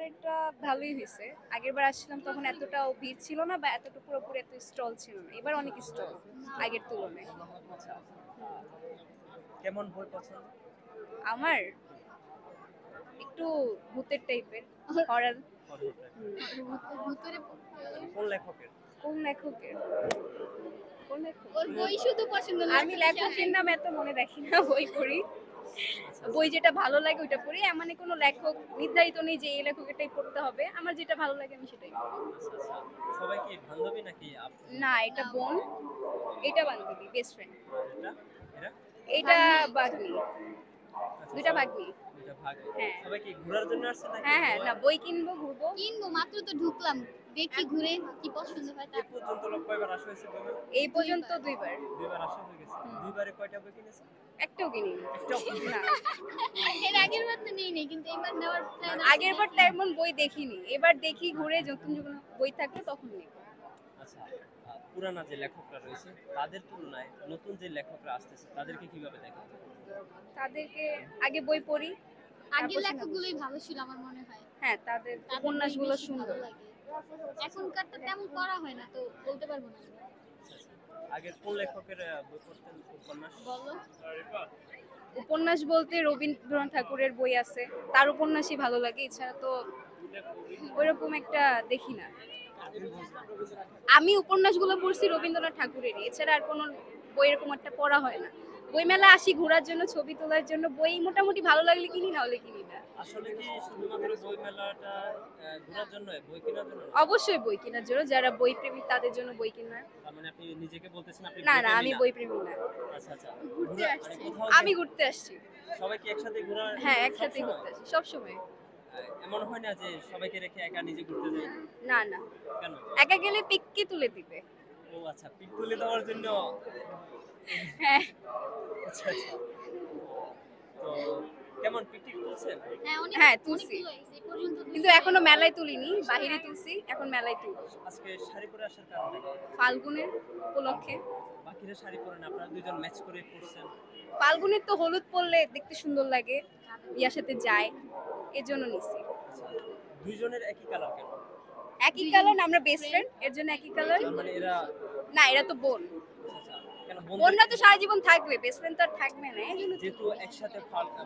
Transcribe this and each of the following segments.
এবার এটা ভালোই হয়েছে। আগেরবার আসছিলাম তখন এতটাও ভিড় ছিল না বা এতটা পুরোপুরি এত স্টল ছিল না। এবার অনেক স্টল আগের তুলনায়। আচ্ছা, কেমন বই পছন্দ? আমার একটু ভূতের টাইপের, হরর। Horror type. ভূতের কোন লেখকের? কোন লেখকের? কোন লেখক? ওর বই শুধু পছন্দ না, আমি লেখকের নাম এত মনে রাখি না, বই পড়ি। বই যেটা ভালো লাগে ওইটা পড়ি। মানে কোনো লেখক নির্ধারিত নেই যে এই লেখকেরটাই পড়তে হবে। আমার যেটা ভালো লাগে আমি সেটাই পড়ি। আচ্ছা, আচ্ছা। সবাই কি বান্ধবী নাকি আপু? না, এটা বোন, এটা বান্ধবী, বেস্ট ফ্রেন্ড। আর এটা? এরা? এটা বাগনি, আচ্ছা, দুইটা বাগনি। দুইটা ভাগ। হ্যাঁ। সবাই কি ঘোরার জন্য আসছে নাকি? হ্যাঁ হ্যাঁ, না বই কিনবো, ঘুরবো। কিনবো, মাত্র তো ঢুকলাম, দেখি ঘুরে কি পছন্দ হয় এ পর্যন্ত লোক কয়বার আসা হয়েছে বইমেলা? এই পর্যন্ত দুইবার। দুইবার আসা হয়ে গেছে। দুইবারে কয়টা বই কিনেছে? একটাও কিনিনি। একটাও কিনেনি। না, এর আগের বার তো নেই কিন্তু এবার নেওয়ার প্ল্যান আগের বার তেমন বই দেখিনি। এবার দেখি ঘুরে যখন যখন বই থাকবে তখন নিব। আচ্ছা, পুরানা যে লেখকরা রয়েছে তাদের তুলনায় নতুন যে লেখকরা আসতেছে তাদেরকে কিভাবে দেখেন? তাদেরকে আগে বই পড়ি, আগের তারপর সিনেমা লেখকগুলোই ভালো ছিল আমার মনে হয়। হ্যাঁ, তাদের তাদের উপন্যাসগুলো বই বেশি সুন্দর। ভালো লাগে। এখনকারটা তেমন পড়া হয় না, তো বলতে পারবো না। আচ্ছা, আচ্ছা। আগের কোন লেখকের বই পড়তেন? উপন্যাস? বলো। উপন্যাস বলতে রবীন্দ্রনাথ ঠাকুরের বই আছে, তার উপন্যাসই ভালো লাগে। এছাড়া তো ওইরকম একটা দেখি না। আমি উপন্যাসগুলো পড়ছি রবীন্দ্রনাথ ঠাকুরেরই, এছাড়া আর কোনো বই এরকম একটা পড়া হয় না। বই মেলা আসি ঘোরার জন্য, ছবি তোলার জন্য। বই মোটামুটি ভালো লাগলে কিনি, না হলে কিনি না। আসলে কি শুধুমাত্র বই মেলাটা ঘোরার জন্য, বই কেনার জন্য না? অবশ্যই বই কেনার জন্য, যারা বই প্রেমী তাদের জন্য বই কেনা। তার মানে আপনি নিজেকে বলতেছেন আপনি না বই না, প্রেমী আমি না? বই প্রেমী না। আচ্ছা, আচ্ছা। ঘুরতে ঘোরা- আসছি। কোথাও আমি ঘুরতে আসছি। সবাই কি একসাথে ঘোরা? হ্যাঁ, একসাথে সবসময়? ঘুরতে আসছি সবসময়। এমন হয় না যে সবাইকে রেখে একা নিজে ঘুরতে যাই? না না, কেন? একা গেলে পিককে তুলে দিবে। ও আচ্ছা, পিক তুলে দেওয়ার জন্য। হ্যাঁ আচ্ছা, আচ্ছা। তো কেমন পিকটিক তুলছেন? হ্যাঁ, অনেক হ্যাঁ, অনেক তুলছি। তুলো হয়েছে এই পর্যন্ত। কিন্তু এখনো মেলায় তুলিনি, বাহিরে তুলছি, এখন মেলায় তুলবো। আজকে শাড়ি পরে আসার কারণটা কি? ফাল্গুনের উপলক্ষে। বাকিরা শাড়ি পরেন, আপনারা দুইজন ম্যাচ করে পরছেন। ফাল্গুনের তো হলুদ পরলে দেখতে সুন্দর লাগে, ইয়ার সাথে যায়, এর জন্য নিছি। আচ্ছা, দুইজনের একই কালার কেন? একই কালার, আমরা বেস্ট ফ্রেন্ড, এর জন্য একই কালার। তার মানে এরা না, এরা তো বোন। আচ্ছা, কেন বন্ধু? বোনরা তো সারা জীবন থাকবে, বেস্ট ফ্রেন্ড তো আর থাকবে না, এই জন্য। যেহেতু একসাথে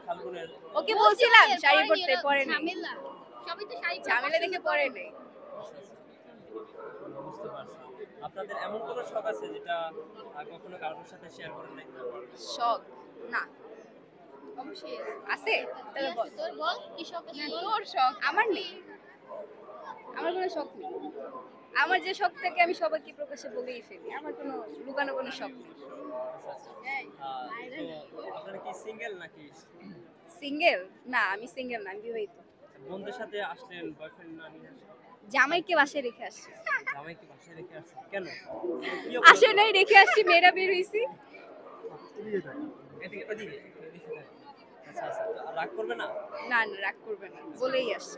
ফাল্গুনের। ওকে বলছিলাম শাড়ি পরতে, পরে নেই। ঝামেলা, সবাই তো শাড়ি পরা ঝামেলা দেখে পছন্দ পরে করে। নেই। আচ্ছা, আচ্ছা। বুঝতে পারছি। আপনাদের এমন কোনো শখ আছে যেটা কখনো কারোর সাথে শেয়ার করেন নাই? শখ না, অবশ্যই আছে? কি তাহলে আছে বল। তোর, বল কি শখ আছে না, বল। তোর শখ, আমার নেই। আমার কোনো শখ নেই। আমার যে শখ থাকে আমি সবাইকে প্রকাশে বলেই ফেলি। আমার কোনো লুকানো কোনো শখ নেই। আচ্ছা, আচ্ছা। তো আপনারা কি সিঙ্গেল নাকি? সিঙ্গেল? না, আমি সিঙ্গেল না, আমি বিবাহিত। বন্ধুদের সাথে আসলেন, বয়ফ্রেন্ড না নিয়ে আসলেন? জামাইকে বাসায় রেখে আসছি। জামাইকে বাসায় রেখে আসছেন কেন? কি আসে নাই, রেখে আসছি, মেয়েরা বের হইছি। এদিকে এদিকে এদিকে থাকেন। আচ্ছা, আচ্ছা। তো রাগ করবে না? না না, রাগ করবে না, বলেই আসছি।